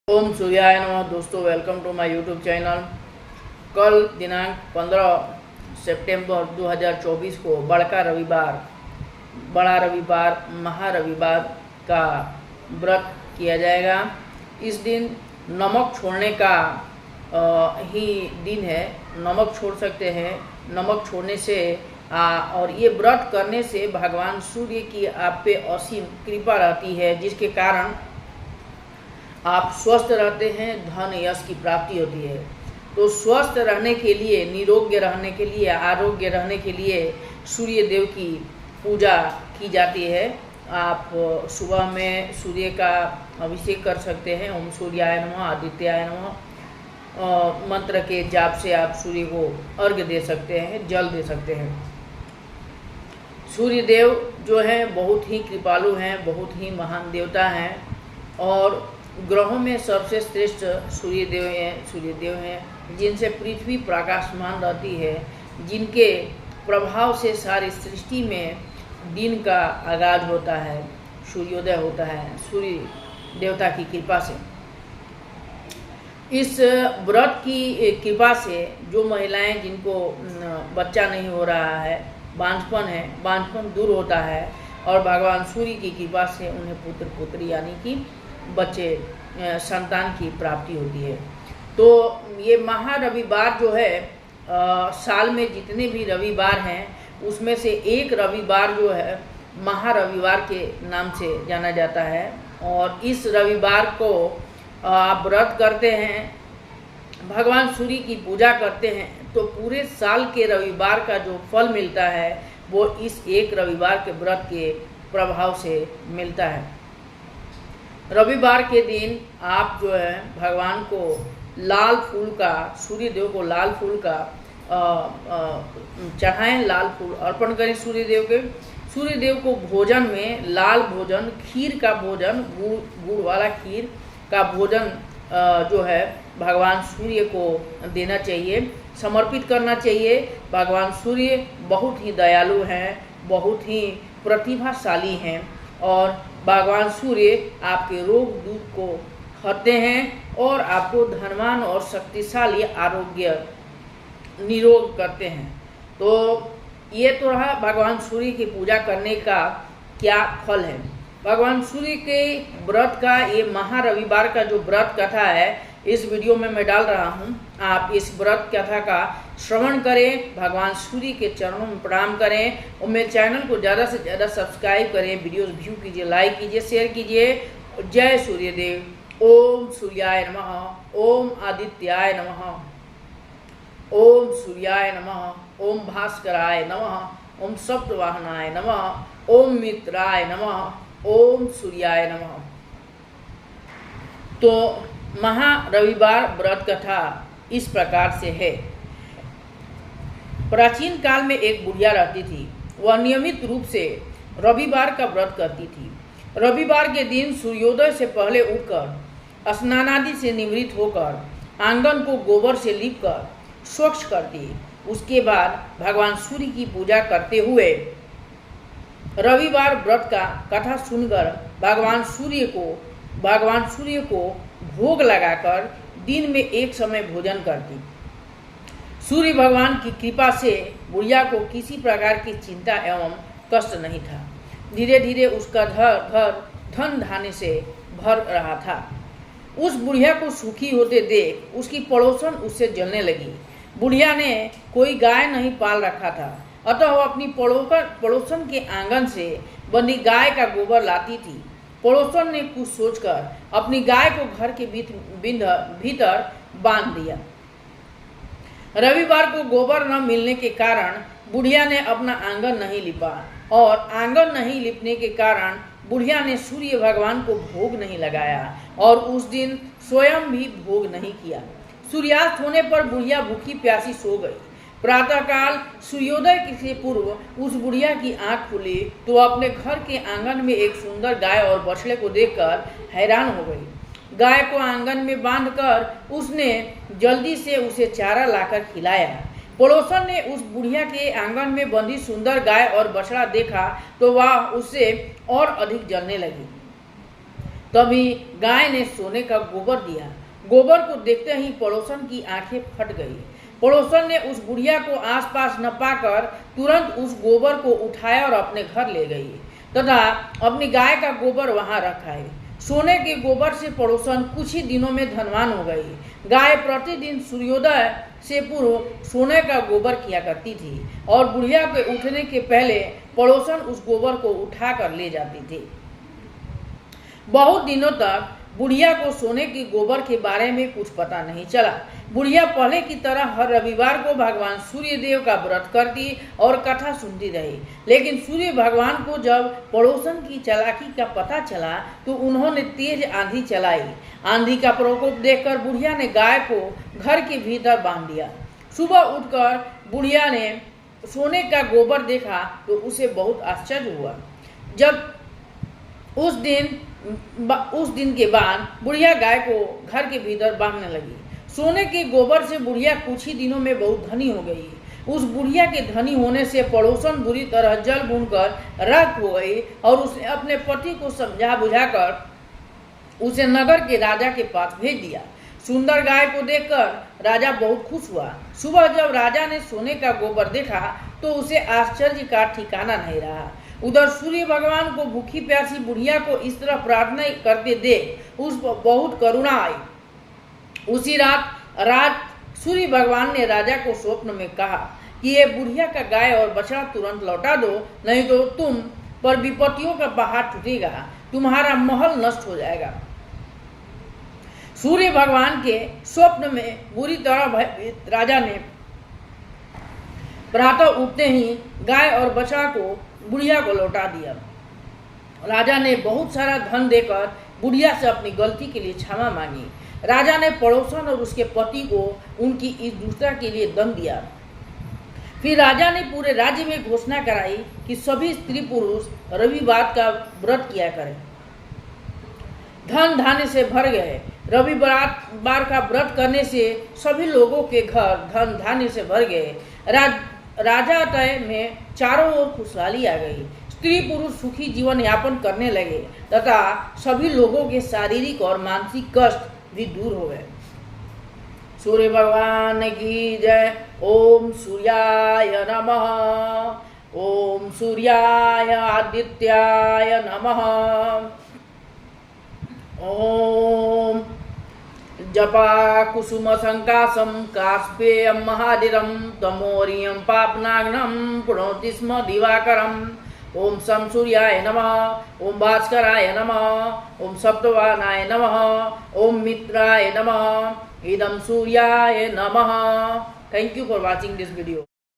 ओम सूर्याय नमः। दोस्तों, welcome to my YouTube channel. कल दिनांक 15 सितंबर 2024 को बड़ा रविवार महारविवार का व्रत किया जाएगा। इस दिन नमक छोड़ने का ही दिन है। नमक छोड़ सकते हैं। नमक छोड़ने से और ये व्रत करने से भगवान सूर्य की आप पे असीम कृपा रहती है, जिसके कारण आप स्वस्थ रहते हैं, धन यश की प्राप्ति होती है। तो स्वस्थ रहने के लिए, निरोग्य रहने के लिए, आरोग्य रहने के लिए सूर्य देव की पूजा की जाती है। आप सुबह में सूर्य का अभिषेक कर सकते हैं। ओम सूर्याय नमः, आदित्याय नमः मंत्र के जाप से आप सूर्य को अर्घ्य दे सकते हैं, जल दे सकते हैं। सूर्य देव जो है बहुत ही कृपालु हैं, बहुत ही महान देवता हैं और ग्रहों में सबसे श्रेष्ठ सूर्यदेव हैं, जिनसे पृथ्वी प्रकाशमान रहती है, जिनके प्रभाव से सारी सृष्टि में दिन का आगाज होता है, सूर्योदय होता है सूर्य देवता की कृपा से। इस व्रत की कृपा से जो महिलाएं जिनको बच्चा नहीं हो रहा है, बांझपन दूर होता है और भगवान सूर्य की कृपा से उन्हें पुत्र पुत्री यानी कि बच्चे संतान की प्राप्ति होती है। तो ये महारविवार जो है साल में जितने भी रविवार हैं उसमें से एक रविवार जो है महारविवार के नाम से जाना जाता है। और इस रविवार को आप व्रत करते हैं, भगवान सूर्य की पूजा करते हैं, तो पूरे साल के रविवार का जो फल मिलता है वो इस एक रविवार के व्रत के प्रभाव से मिलता है। रविवार के दिन आप जो है भगवान को लाल फूल का, सूर्य देव को लाल फूल का चढ़ाएं, लाल फूल अर्पण करें सूर्य देव को भोजन में लाल भोजन, खीर का भोजन, गुड़ वाला खीर का भोजन जो है भगवान सूर्य को देना चाहिए, समर्पित करना चाहिए। भगवान सूर्य बहुत ही दयालु हैं, बहुत ही प्रतिभाशाली हैं और भगवान सूर्य आपके रोग दुख को हरते हैं और आपको धनवान और शक्तिशाली आरोग्य निरोग करते हैं। तो ये तो रहा भगवान सूर्य की पूजा करने का क्या फल है। भगवान सूर्य के व्रत का ये महारविवार का जो व्रत कथा है इस वीडियो में मैं डाल रहा हूँ। आप इस व्रत कथा का श्रवण करें, भगवान सूर्य के चरणों में प्रणाम करें और मेरे चैनल को ज़्यादा से ज़्यादा सब्सक्राइब करें, वीडियोस व्यू कीजिए, लाइक कीजिए, शेयर कीजिए। जय सूर्यदेव। ओम सूर्याय नमः, ओम आदित्याय नमः, ओम सूर्याय नमः, ओम भास्कराय नमः, ओम सप्तवाहनाय नमः, ओम मित्राय नमः, ओम सूर्याय नमः। तो महारविवार व्रत कथा इस प्रकार से है। प्राचीन काल में एक बुढ़िया रहती थी। वह नियमित रूप से रविवार का व्रत करती थी। रविवार के दिन सूर्योदय से पहले उठकर स्नानादि से निवृत्त होकर आंगन को गोबर से लीपकर स्वच्छ करती। उसके बाद भगवान सूर्य की पूजा करते हुए रविवार व्रत का कथा सुनकर भगवान सूर्य को भोग लगाकर दिन में एक समय भोजन करती। सूर्य भगवान की कृपा से बुढ़िया को किसी प्रकार की चिंता एवं कष्ट नहीं था। धीरे धीरे उसका घर धन धान्य से भर रहा था। उस बुढ़िया को सुखी होते देख उसकी पड़ोसन उससे जलने लगी। बुढ़िया ने कोई गाय नहीं पाल रखा था, अतः वह अपनी पड़ोसन के आंगन से बंधी गाय का गोबर लाती थी। पड़ोसन ने कुछ सोचकर अपनी गाय को घर के भीतर बांध दिया। रविवार को गोबर न मिलने के कारण बुढ़िया ने अपना आंगन नहीं लिपा और आंगन नहीं लिपने के कारण बुढ़िया ने सूर्य भगवान को भोग नहीं लगाया और उस दिन स्वयं भी भोग नहीं किया। सूर्यास्त होने पर बुढ़िया भूखी प्यासी सो गई। प्रातःकाल सूर्योदय से पूर्व उस बुढ़िया की आंख खुली तो अपने घर के आंगन में एक सुंदर गाय और बछड़े को देखकर हैरान हो गई। गाय को आंगन में बांधकर उसने जल्दी से उसे चारा लाकर खिलाया। पड़ोसन ने उस बुढ़िया के आंगन में बंधी सुंदर गाय और बछड़ा देखा तो वह उससे और अधिक जलने लगी। तभी गाय ने सोने का गोबर दिया। गोबर को देखते ही पड़ोसन की आंखें फट गई। पड़ोसन ने उस बुढ़िया को आसपास न पाकर तुरंत उस गोबर को उठाया और अपने घर ले गई तथा अपनी गाय का गोबर वहां रख आई। सोने के गोबर से पड़ोसन कुछ ही दिनों में धनवान हो गई। गाय प्रतिदिन सूर्योदय से पूर्व सोने का गोबर किया करती थी और बुढ़िया के उठने के पहले पड़ोसन उस गोबर को उठा कर ले जाती थी। बहुत दिनों तक बुढ़िया को सोने के गोबर के बारे में कुछ पता नहीं चला। बुढ़िया पहले की तरह हर रविवार को भगवान सूर्य देव का व्रत करती और कथा सुनती रही। लेकिन सूर्य भगवान को जब पड़ोसन की चालाकी का पता चला तो उन्होंने तेज आंधी चलाई। आंधी का प्रकोप देखकर बुढ़िया ने गाय को घर के भीतर बांध दिया। सुबह उठकर बुढ़िया ने सोने का गोबर देखा तो उसे बहुत आश्चर्य हुआ। जब उस दिन के बाद बुढ़िया गाय को घर के भीतर बांधने लगी। सोने के गोबर से बुढ़िया कुछ ही दिनों में बहुत धनी हो गई। उस बुढ़िया के धनी होने से पड़ोसन बुरी तरह जल भूनकर राख हो गई और उसने अपने पति को समझा बुझाकर उसे नगर के राजा के पास भेज दिया। सुंदर गाय को देखकर राजा बहुत खुश हुआ। सुबह जब राजा ने सोने का गोबर देखा तो उसे आश्चर्य का ठिकाना नहीं रहा। उधर सूर्य भगवान को भूखी प्यासी बुढ़िया को इस तरह प्रार्थना करते देख उस पर बहुत करुणा आई। उसी रात सूर्य भगवान ने राजा को स्वप्न में कहा कि ये बुढ़िया का गाय और बछड़ा तुरंत लौटा दो, नहीं तो तुम पर विपत्तियों का पहाड़ टूटेगा, तुम्हारा महल नष्ट हो जाएगा। सूर्य भगवान के स्वप्न में बुरी तरह भयभीत राजा ने प्रातः उठते ही गाय और बछड़ा को बुढ़िया को लौटा दिया। राजा ने बहुत सारा धन देकर बुढ़िया से अपनी गलती के लिए क्षमा मांगी। राजा ने पड़ोसन और उसके पति को उनकी इस दुष्टता के लिए दंड दिया। फिर राजा ने पूरे राज्य में घोषणा कराई कि सभी स्त्री पुरुष रविवार का व्रत किया करें। धन धान्य से भर गए। रविवार का व्रत करने से सभी लोगों के घर धन धान्य से भर गए। राजा तय में चारों ओर खुशहाली आ गई। स्त्री पुरुष सुखी जीवन यापन करने लगे तथा सभी लोगों के शारीरिक और मानसिक कष्ट भी दूर हो गए। सूर्य भगवान की जय। ओम सूर्याय नमः। ओम सूर्याय आदित्याय नमः। ओम जपा कुसुम संकाशम कास्पेयम महादिरम तमोरियम पापनाग्नम प्रणोति स्म दिवाकरम। ओम सम सूर्याय नमः। ओम भास्कराय नमः। ओम सप्तवानाय नमः। ओम मित्राय नमः। इदम सूर्याय नमः। Thank you for watching this video.